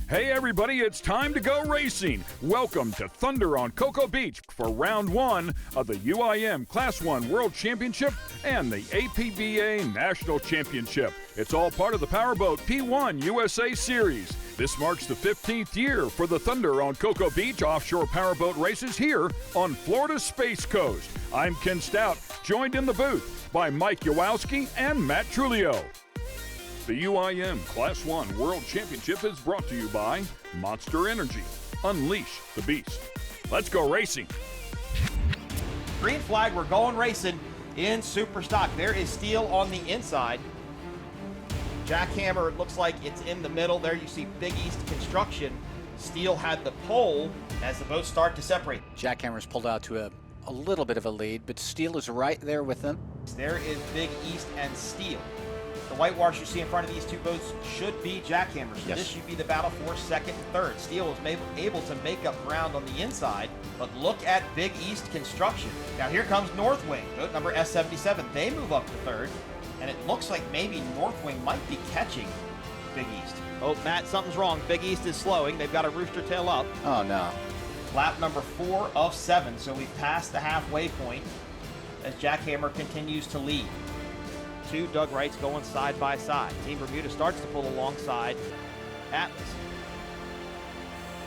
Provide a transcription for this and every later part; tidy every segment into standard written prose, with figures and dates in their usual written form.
Hey everybody, it's time to go racing. Welcome to Thunder on Cocoa Beach for round one of the UIM Class 1 World Championship and the APBA National Championship. It's all part of the Powerboat P1 USA Series. This marks the 15th year for the Thunder on Cocoa Beach offshore powerboat races here on Florida's Space Coast. I'm Ken Stout, joined in the booth by Mike Yowowski and Matt Trulio. The UIM Class 1 World Championship is brought to you by Monster Energy. Unleash the beast. Let's go racing. Green flag, we're going racing in super stock. There is steel on the inside. Jackhammer, it looks like it's in the middle. There you see Big East Construction. Steel had the pole as the boats start to separate. Jackhammer's pulled out to a little bit of a lead, but Steel is right there with them. There is Big East and Steel. The whitewash you see in front of these two boats should be Jackhammer. So Yes. This should be the battle for second and third. Steel was able to make up ground on the inside, but look at Big East Construction. Now here comes Northwing, boat number S77. They move up to third, and it looks like maybe Northwing might be catching Big East. Oh, Matt, something's wrong. Big East is slowing. They've got a rooster tail up. Oh, no. Lap number 4 of 7, so we've passed the halfway point as Jackhammer continues to lead. Two Doug Wrights going side by side. Team Bermuda starts to pull alongside Atlas.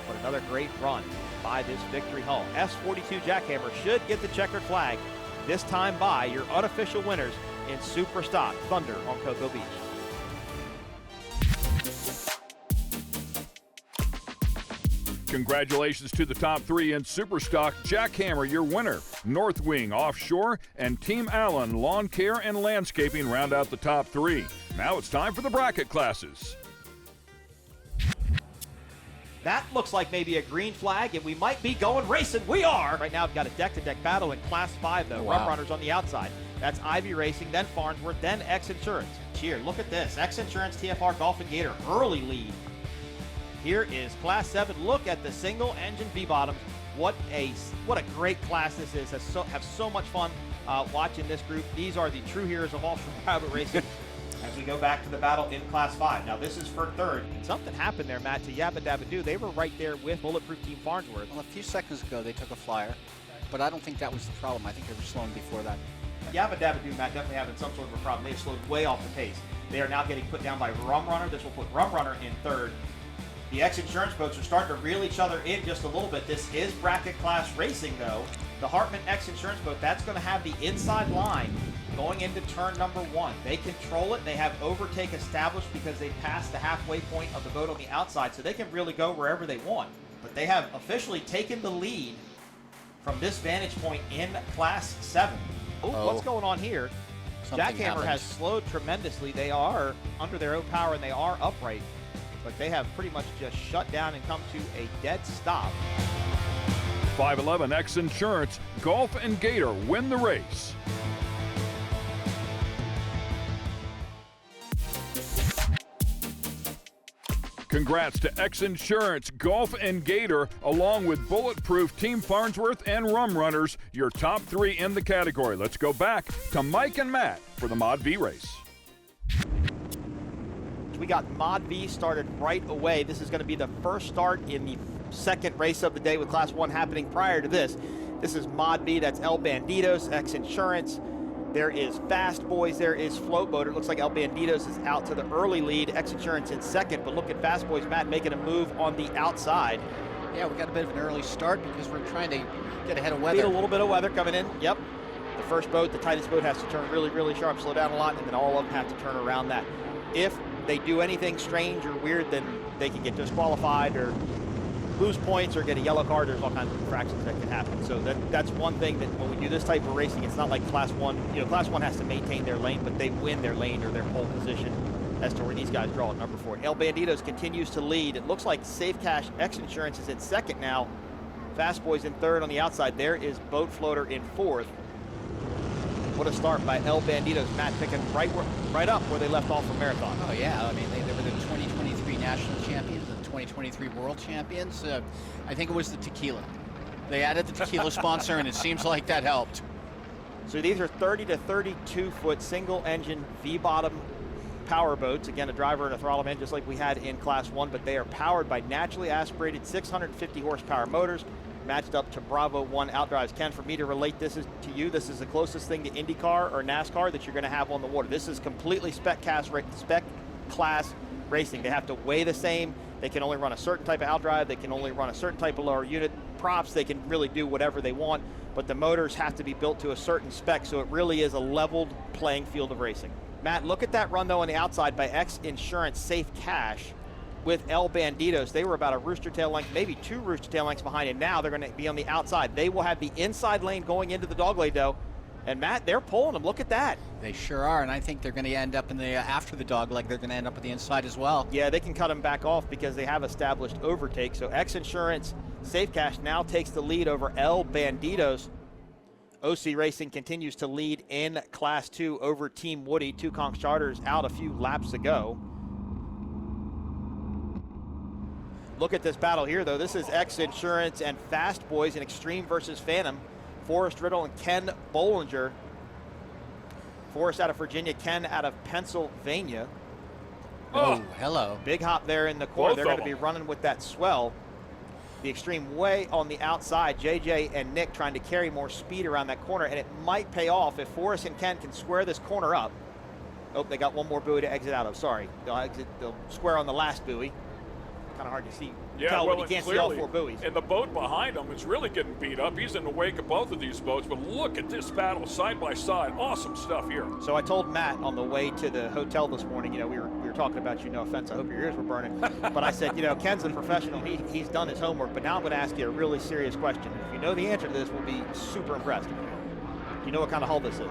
But another great run by this victory hull. S42 Jackhammer should get the checkered flag this time by your unofficial winners in Super Stock Thunder on Cocoa Beach. Congratulations to the top three in Superstock. Jackhammer, your winner. Northwing Offshore and Team Allen Lawn Care and Landscaping round out the top three. Now it's time for the bracket classes. That looks like maybe a green flag, and we might be going racing. We are! Right now, we've got a deck-to-deck battle in Class 5, though. Wow. Rum runners on the outside. That's Ivy Racing, then Farnsworth, then X Insurance. Here, look at this. X Insurance, TFR, Golf and Gator, early lead. Here is Class 7. Look at the single-engine V-bottoms. What a great class this is. Have so much fun watching this group. These are the true heroes of offshore powerboat racing. As we go back to the battle in Class 5. Now this is for third. Something happened there, Matt, to Yabba Dabba Doo. They were right there with Bulletproof Team Farnsworth. Well, a few seconds ago, they took a flyer, but I don't think that was the problem. I think they were slowing before that. Yabba Dabba Doo, Matt, definitely having some sort of a problem. They have slowed way off the pace. They are now getting put down by Rum Runner. This will put Rum Runner in third. The X Insurance boats are starting to reel each other in just a little bit. This is bracket class racing, though. The Hartman X Insurance boat, that's going to have the inside line going into turn number 1. They control it. They have overtake established because they passed the halfway point of the boat on the outside, so they can really go wherever they want. But they have officially taken the lead from this vantage point in Class 7. Oh, what's going on here? Something Jackhammer happened. has slowed tremendously. They are under their own power, and they are upright. But they have pretty much just shut down and come to a dead stop. 511 X Insurance, Golf and Gator win the race. Congrats to X Insurance, Golf and Gator, along with Bulletproof Team Farnsworth and Rum Runners, your top three in the category. Let's go back to Mike and Matt for the Mod V race. We got Mod V started right away. This is going to be the first start in the second race of the day with Class 1 happening prior to this. This is Mod V, that's El Bandidos, X Insurance. There is Fast Boys, there is Float Boater. It looks like El Bandidos is out to the early lead, X Insurance in second, but look at Fast Boys, Matt, making a move on the outside. Yeah, we got a bit of an early start because we're trying to get ahead of weather. Beat a little bit of weather coming in, yep. The first boat, the tightest boat, has to turn really, really sharp, slow down a lot, and then all of them have to turn around that. If they do anything strange or weird, then they can get disqualified or lose points or get a yellow card. There's all kinds of infractions that can happen. So that's one thing that when we do this type of racing, it's not like Class 1. You know, Class 1 has to maintain their lane, but they win their lane or their pole position as to where these guys draw at number 4. El Bandidos continues to lead. It looks like Safe Cash X Insurance is in second now. Fast Boys in third on the outside. There is Boat Floater in fourth. What a start by El Bandidos. Matt picking right up where they left off from Marathon. Oh, yeah. I mean, they were the 2023 national champions and the 2023 world champions. I think it was the tequila. They added the tequila sponsor, and it seems like that helped. So these are 30 to 32 foot single engine V-bottom power boats. Again, a driver and a throttle man, just like we had in Class 1, but they are powered by naturally aspirated 650 horsepower motors matched up to Bravo 1 outdrives. Ken, for me to relate this to you, this is the closest thing to IndyCar or NASCAR that you're going to have on the water. This is completely spec class racing. They have to weigh the same. They can only run a certain type of outdrive. They can only run a certain type of lower unit. Props, they can really do whatever they want, but the motors have to be built to a certain spec, so it really is a leveled playing field of racing. Matt, look at that run, though, on the outside by X Insurance Safe Cash with El Bandidos. They were about a rooster tail length, maybe 2 rooster tail lengths behind, and now they're going to be on the outside. They will have the inside lane going into the dogleg, though. And Matt, they're pulling them. Look at that. They sure are, and I think they're going to end up in the after the dogleg. They're going to end up at the inside as well. Yeah, they can cut them back off because they have established overtake. So X Insurance Safe Cash now takes the lead over El Bandidos. OC Racing continues to lead in Class 2 over Team Woody. 2 Conch Charters out a few laps ago. Look at this battle here, though. This is X Insurance and Fast Boys in Extreme versus Phantom. Forrest Riddle and Ken Bollinger. Forrest out of Virginia, Ken out of Pennsylvania. Oh, hello. Big hop there in the corner. They're going to be running with that swell. The Extreme way on the outside. JJ and Nick trying to carry more speed around that corner, and it might pay off if Forrest and Ken can square this corner up. Oh, they got one more buoy to exit out of. Sorry. They'll square on the last buoy. Kind of hard to see. Yeah, when you can't see all 4 buoys. And the boat behind him is really getting beat up. He's in the wake of both of these boats, but look at this battle side by side. Awesome stuff here. So I told Matt on the way to the hotel this morning, you know, we were talking about you, no offense, I hope your ears were burning. But I said, you know, Ken's a professional. He's done his homework, but now I'm going to ask you a really serious question. If you know the answer to this, we'll be super impressed. Do you know what kind of hull this is?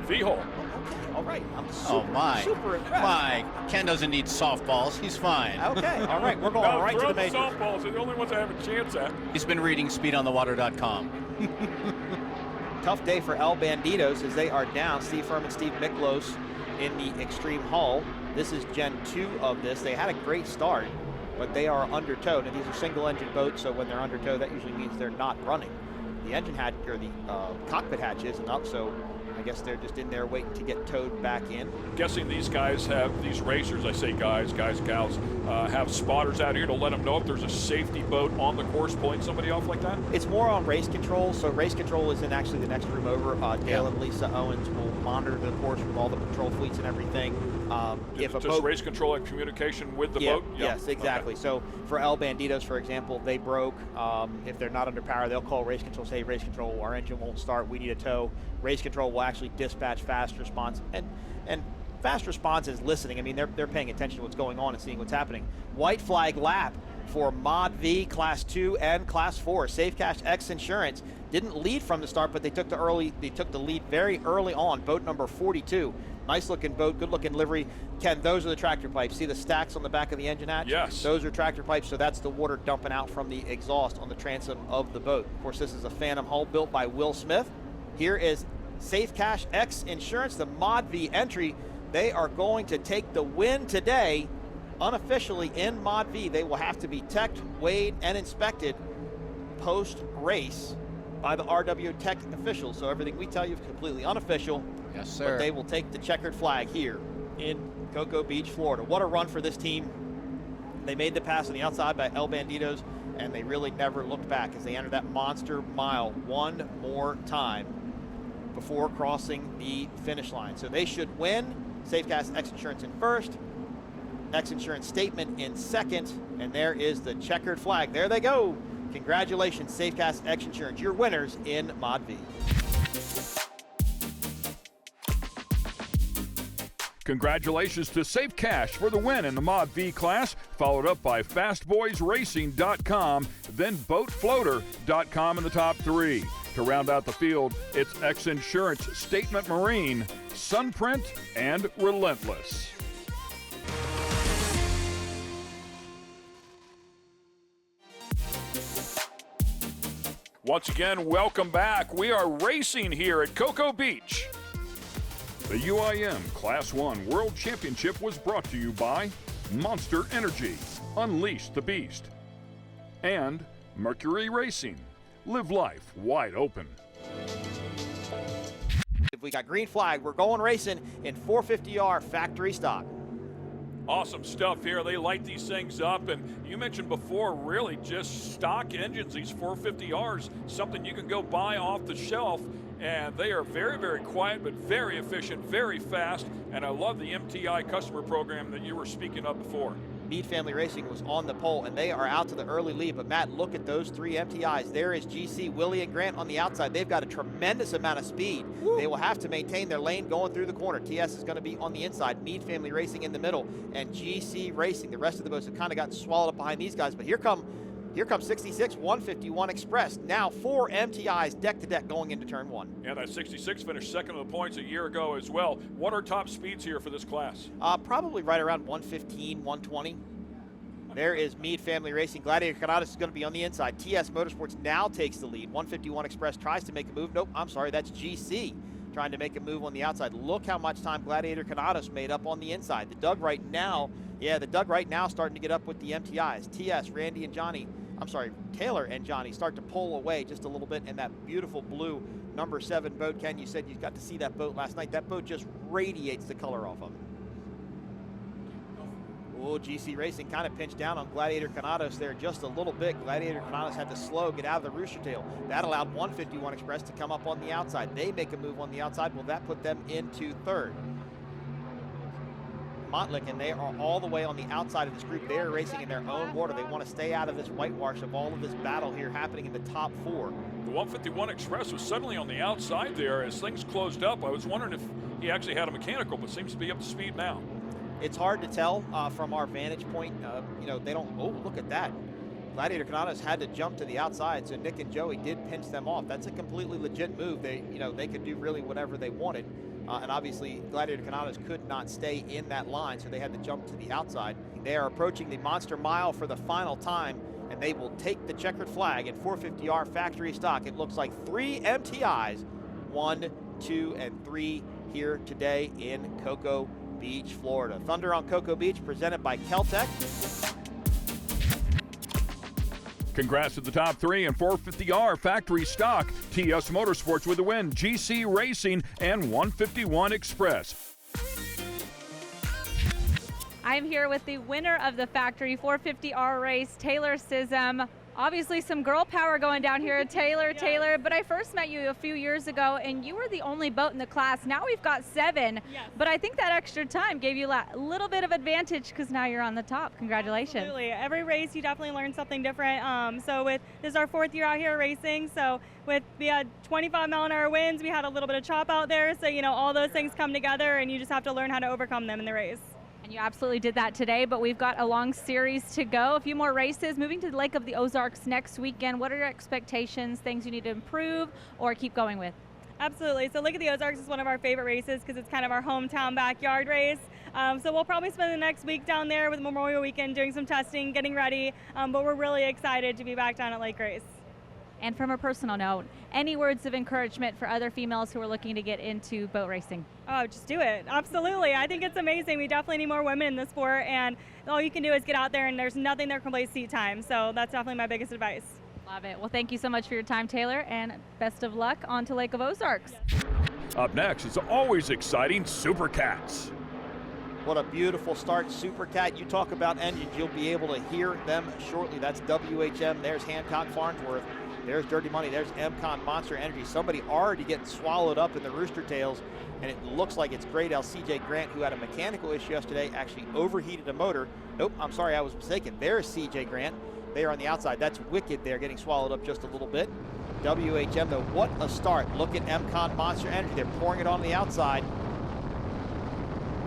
V-hull. Okay, all right. I'm super impressed. My, Ken doesn't need softballs. He's fine. Okay, all right. We're going right to the majors. Softballs are the only ones I have a chance at. He's been reading speedonthewater.com. Tough day for El Bandidos as they are down. Steve Furman, Steve Miklos in the Extreme Hull. This is Gen 2 of this. They had a great start, but they are undertowed. And these are single-engine boats, so when they're undertowed, that usually means they're not running. The engine hatch, or the cockpit hatch isn't up, so I guess they're just in there waiting to get towed back in. Guessing these guys have, these racers, I say guys, gals, have spotters out here to let them know if there's a safety boat on the course pulling somebody off like that? It's more on race control. So race control is in actually the next room over. Dale and Lisa Owens will monitor the course with all the patrol fleets and everything. If a Does boat, race control have communication with the boat? Yes, exactly. Okay. So for El Bandidos, for example, they broke. If they're not under power, they'll call race control, say, race control, our engine won't start, we need a tow. Race control will actually dispatch fast response. And fast response is listening. I mean, they're paying attention to what's going on and seeing what's happening. White flag lap for Mod V, Class 2 and Class 4. Safe Cash X Insurance didn't lead from the start, but they took the lead very early on. Boat number 42. Nice looking boat, good looking livery. Ken, those are the tractor pipes. See the stacks on the back of the engine hatch? Yes. Those are tractor pipes, so that's the water dumping out from the exhaust on the transom of the boat. Of course, this is a Phantom hull built by Will Smith. Here is Safe Cash X Insurance, the Mod V entry. They are going to take the win today. Unofficially in Mod V, they will have to be teched, weighed, and inspected post-race by the RW Tech officials. So everything we tell you is completely unofficial. Yes, sir. But they will take the checkered flag here in Cocoa Beach, Florida. What a run for this team. They made the pass on the outside by El Bandidos, and they really never looked back as they entered that monster mile one more time before crossing the finish line. So they should win. Safecast X Insurance in first, X Insurance Statement in second, and there is the checkered flag. There they go. Congratulations, Safecast X Insurance, your winners in Mod V. Congratulations to Safe Cash for the win in the Mod V class, followed up by FastBoysRacing.com, then BoatFloater.com in the top 3. To round out the field, it's X Insurance, Statement Marine, Sunprint, and Relentless. Once again, welcome back. We are racing here at Cocoa Beach. The UIM Class 1 World Championship was brought to you by Monster Energy, Unleash the Beast, and Mercury Racing. Live life wide open. If we got green flag, we're going racing in 450R factory stock. Awesome stuff here. They light these things up, and you mentioned before, really just stock engines, these 450Rs, something you can go buy off the shelf, and they are very, very quiet, but very efficient, very fast, and I love the MTI customer program that you were speaking of before. Meade Family Racing was on the pole, and they are out to the early lead. But Matt, look at those 3 MTIs. There is GC, Willie, and Grant on the outside. They've got a tremendous amount of speed. Woo. They will have to maintain their lane going through the corner. TS is going to be on the inside. Meade Family Racing in the middle, and GC Racing. The rest of the boats have kind of gotten swallowed up behind these guys. But here comes 66, 151 Express. Now 4 MTIs deck to deck going into turn 1. Yeah, that 66 finished second of the points a year ago as well. What are top speeds here for this class? Probably right around 115, 120. There is Meade Family Racing. Gladiator Canadas is going to be on the inside. TS Motorsports now takes the lead. 151 Express tries to make a move. Nope, I'm sorry, that's GC trying to make a move on the outside. Look how much time Gladiator Canadas made up on the inside. The Doug right now starting to get up with the MTIs. TS, Randy and Johnny, Taylor and Johnny start to pull away just a little bit, and that beautiful blue number 7 boat, Ken, you said you got to see that boat last night. That boat just radiates the color off of it. Oh, GC Racing kind of pinched down on Gladiator Canadas there just a little bit. Gladiator Canadas had to slow, get out of the rooster tail. That allowed 151 Express to come up on the outside. They make a move on the outside. Will that put them into third? Montlick, and they are all the way on the outside of this group. They are racing in their own water. They want to stay out of this whitewash of all of this battle here happening in the top 4. The 151 Express was suddenly on the outside there as things closed up. I was wondering if he actually had a mechanical, but seems to be up to speed now. It's hard to tell from our vantage point. They don't, oh, look at that. Gladiator Canadas had to jump to the outside, so Nick and Joey did pinch them off. That's a completely legit move. They could do really whatever they wanted. And obviously, Gladiator Canadas could not stay in that line, so they had to jump to the outside. They are approaching the Monster Mile for the final time, and they will take the checkered flag in 450R factory stock. It looks like 3 MTIs, 1, 2, and 3 here today in Cocoa Beach, Florida. Thunder on Cocoa Beach, presented by Keltec. Congrats to the top 3 in 450R factory stock. TS Motorsports with the win, GC Racing, and 151 Express. I'm here with the winner of the factory 450R race, Taylor Sism. Obviously some girl power going down here, Taylor, Yes. Taylor, but I first met you a few years ago and you were the only boat in the class. Now we've got 7, Yes. but I think that extra time gave you a little bit of advantage because now you're on the top. Congratulations. Absolutely. Every race you definitely learn something different. This is our 4th year out here racing, so we had 25-mile-an-hour winds, we had a little bit of chop out there, so all those things come together and you just have to learn how to overcome them in the race. And you absolutely did that today, but we've got a long series to go, a few more races, moving to the Lake of the Ozarks next weekend. What are your expectations, things you need to improve or keep going with? Absolutely. So Lake of the Ozarks is one of our favorite races because it's kind of our hometown backyard race. So we'll probably spend the next week down there with Memorial Weekend doing some testing, getting ready, but we're really excited to be back down at Lake Race. And from a personal note, any words of encouragement for other females who are looking to get into boat racing? Oh, just do it. Absolutely. I think it's amazing. We definitely need more women in the sport, and all you can do is get out there, and there's nothing there can replace seat time. So that's definitely my biggest advice. Love it. Well, thank you so much for your time, Taylor, and best of luck on to Lake of Ozarks. Up next, it's always exciting, Super Cats. What a beautiful start, Super Cat. You talk about engines, you'll be able to hear them shortly. That's WHM. There's Hancock Farnsworth. There's Dirty Money. There's MCon Monster Energy. Somebody already getting swallowed up in the rooster tails, and it looks like it's Great L. CJ Grant, who had a mechanical issue yesterday, actually overheated a motor. Nope, I'm sorry, I was mistaken. There's CJ Grant. They are on the outside. That's Wicked there, getting swallowed up just a little bit. WHM, though, what a start. Look at MCon Monster Energy. They're pouring it on the outside.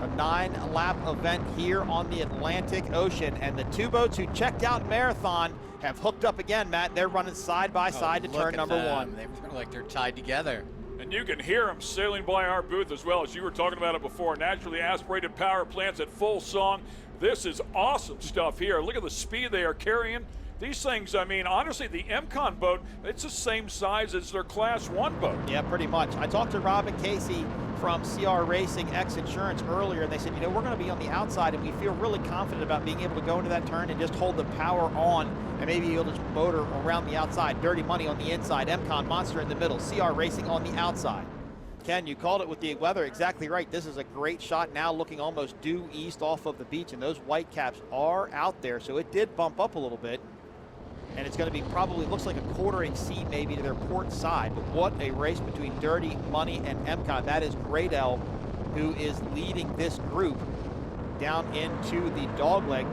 A 9-lap event here on the Atlantic Ocean, and the 2 boats who checked out Marathon have hooked up again, Matt. They're running side by side to turn number 1. They look like they're tied together. And you can hear them sailing by our booth as well, as you were talking about it before. Naturally aspirated power plants at full song. This is awesome stuff here. Look at the speed they are carrying. These things, I mean, honestly, the MCon boat, it's the same size as their Class 1 boat. Yeah, pretty much. I talked to Robin Casey from CR Racing X Insurance earlier, and they said, we're going to be on the outside, and we feel really confident about being able to go into that turn and just hold the power on and maybe able to motor around the outside. Dirty Money on the inside, MCon Monster in the middle, CR Racing on the outside. Ken, you called it with the weather exactly right. This is a great shot now, looking almost due east off of the beach, and those white caps are out there. So it did bump up a little bit, and it's going to be probably, looks like a quartering sea maybe to their port side. But what a race between Dirty Money and MCON. That is Gradell, who is leading this group down into the dogleg.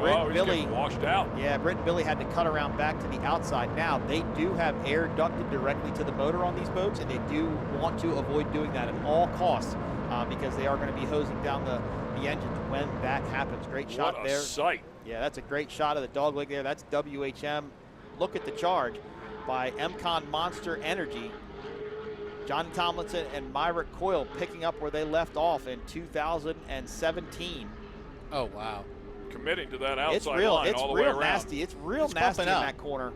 Britt and Billy washed out. Yeah, Britt and Billy had to cut around back to the outside. Now, they do have air ducted directly to the motor on these boats, and they do want to avoid doing that at all costs because they are going to be hosing down the engines when that happens. Great shot there. What a sight. Yeah, that's a great shot of the dogleg there. That's WHM. Look at the charge by MCON Monster Energy. Johnny Tomlinson and Myrick Coyle picking up where they left off in 2017. Oh, wow. Committing to that outside It's real, line it's all the way real around. nasty. It's real nasty in that corner.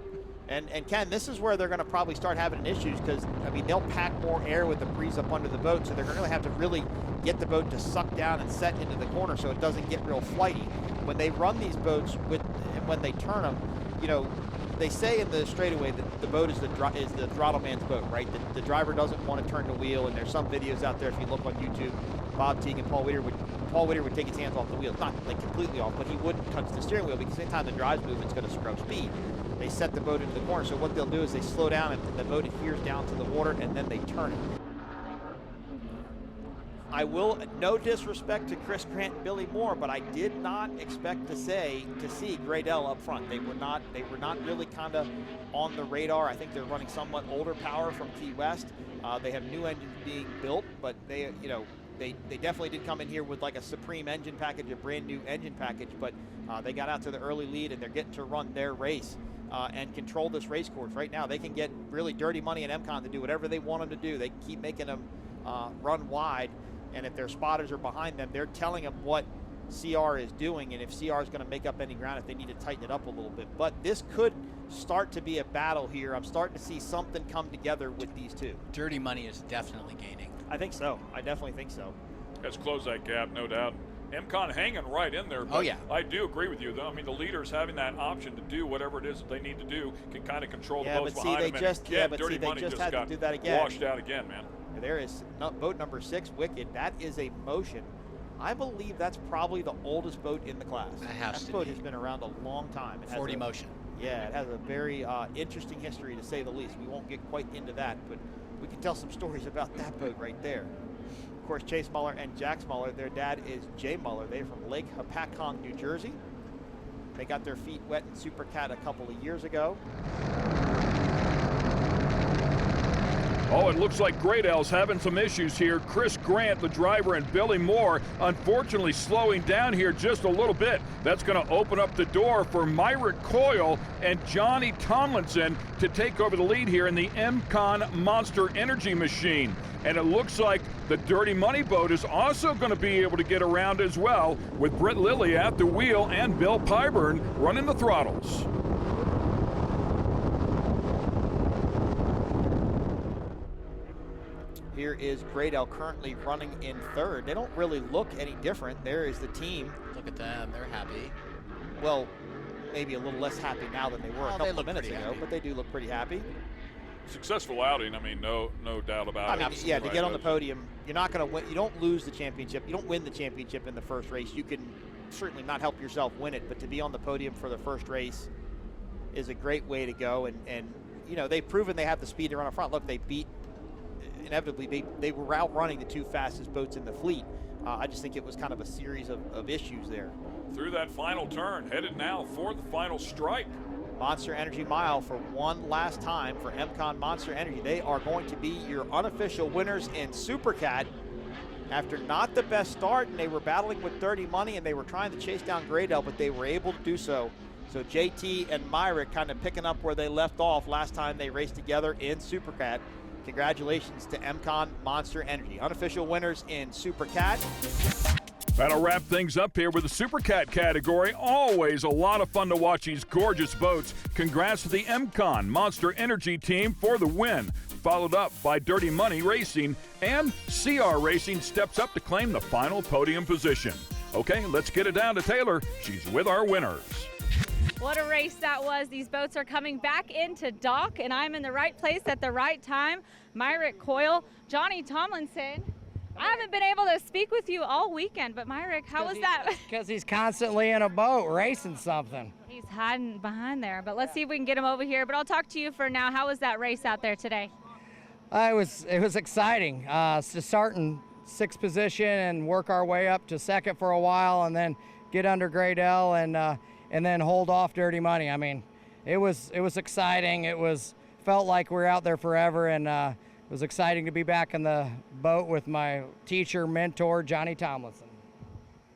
And Ken, this is where they're going to probably start having issues because, I mean, they'll pack more air with the breeze up under the boat, so they're going to have to really get the boat to suck down and set into the corner so it doesn't get real flighty. When they run these boats and when they turn them, you know, they say in the straightaway that the boat is the throttle man's boat, right? The driver doesn't want to turn the wheel, and there's some videos out there if you look on YouTube. Bob Teague and Paul Whittier would take his hands off the wheel, not like completely off, but he wouldn't touch the steering wheel because anytime the drive's moving, it's going to scrub speed. They set the boat into the corner, so what they'll do is they slow down and the boat adheres down to the water, and then they turn it. I will, no disrespect to Chris Grant and Billy Moore, but I did not expect to see Gradell up front. They were not really kind of on the radar. I think they're running somewhat older power from Key West. They have new engines being built, but they definitely did come in here with like a Supreme engine package, a brand new engine package, but they got out to the early lead and they're getting to run their race and control this race course. Right now, they can get really Dirty Money and MCON to do whatever they want them to do. They keep making them run wide. And if their spotters are behind them, they're telling them what CR is doing, and if CR is going to make up any ground, if they need to tighten it up a little bit. But this could start to be a battle here. I'm starting to see something come together with these two. Dirty Money is definitely gaining. I think so. I definitely think so. Let's close that gap, no doubt. MCON hanging right in there. But oh, yeah. I do agree with you, though. I mean, the leaders having that option to do whatever it is that they need to do can kind of control the boats behind them. Dirty Money just had got to do that again. Washed out again, man. There is boat number 6, Wicked. That is a Motion. I believe that's probably the oldest boat in the class. That boat has been around a long time. It has 40 Motion. Yeah, it has a very interesting history, to say the least. We won't get quite into that, but we can tell some stories about that boat right there. Of course, Chase Muller and Jax Muller, their dad is Jay Muller. They're from Lake Hopatcong, New Jersey. They got their feet wet in Super Cat a couple of years ago. Oh, it looks like Gradell's having some issues here. Chris Grant, the driver, and Billy Moore, unfortunately slowing down here just a little bit. That's going to open up the door for Myrick Coyle and Johnny Tomlinson to take over the lead here in the MCON Monster Energy machine. And it looks like the Dirty Money boat is also going to be able to get around as well, with Britt Lilly at the wheel and Bill Pyburn running the throttles. Here is Gradell currently running in third. They don't really look any different. There is the team. Look at them. They're happy. Well, maybe a little less happy now than they were a couple of minutes ago, but they do look pretty happy. Successful outing. I mean, no doubt about it. I mean, yeah, to get on the podium, you're not going to win. You don't lose the championship. You don't win the championship in the first race. You can certainly not help yourself win it, but to be on the podium for the first race is a great way to go. And you know, they've proven they have the speed to run up front. Look, they beat. Inevitably, they were outrunning the 2 fastest boats in the fleet. I just think it was kind of a series of issues there. Through that final turn, headed now for the final stripe. Monster Energy Mile for one last time for MCON Monster Energy. They are going to be your unofficial winners in Super Cat. After not the best start, and they were battling with Dirty Money, and they were trying to chase down Gradell, but they were able to do so. So JT and Myrick kind of picking up where they left off last time they raced together in Super Cat. Congratulations to MCON Monster Energy, unofficial winners in Super Cat. That'll wrap things up here with the Super Cat category. Always a lot of fun to watch these gorgeous boats. Congrats to the MCON Monster Energy team for the win. Followed up by Dirty Money Racing, and CR Racing steps up to claim the final podium position. Okay, let's get it down to Taylor. She's with our winners. What a race that was. These boats are coming back into dock, and I'm in the right place at the right time. Myrick Coyle, Johnny Tomlinson. I haven't been able to speak with you all weekend, but Myrick, how was that? Because he's constantly in a boat racing something. He's hiding behind there, but let's see if we can get him over here. But I'll talk to you for now. How was that race out there today? It was exciting to start in 6th position and work our way up to 2nd for a while, and then get under grade L and then hold off Dirty Money. I mean, it was exciting. Felt like we were out there forever, and it was exciting to be back in the boat with my teacher, mentor, Johnny Tomlinson.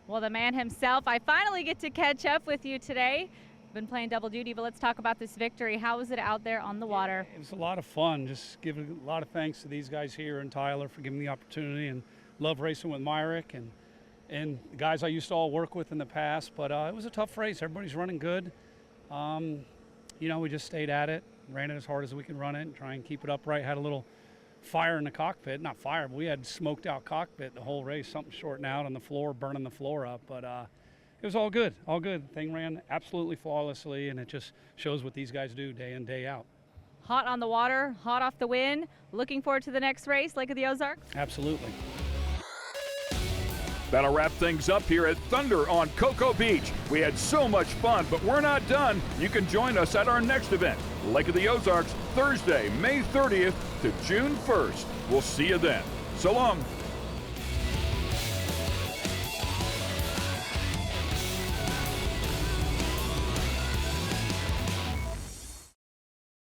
Well, the man himself, I finally get to catch up with you today. Been playing double duty, but let's talk about this victory. How was it out there on the water? It was a lot of fun. Just giving a lot of thanks to these guys here and Tyler for giving me the opportunity, and love racing with Myrick and the guys I used to all work with in the past. But it was a tough race. Everybody's running good. You know, we just stayed at it, ran it as hard as we could run it, and try and keep it upright. Had a little fire in the cockpit. Not fire, but we had smoked out cockpit the whole race. Something shorting out on the floor, burning the floor up. But it was all good, all good. Thing ran absolutely flawlessly, and it just shows what these guys do day in, day out. Hot on the water, hot off the wind. Looking forward to the next race, Lake of the Ozarks? Absolutely. That'll wrap things up here at Thunder on Cocoa Beach. We had so much fun, but we're not done. You can join us at our next event, Lake of the Ozarks, Thursday, May 30th to June 1st. We'll see you then. So long.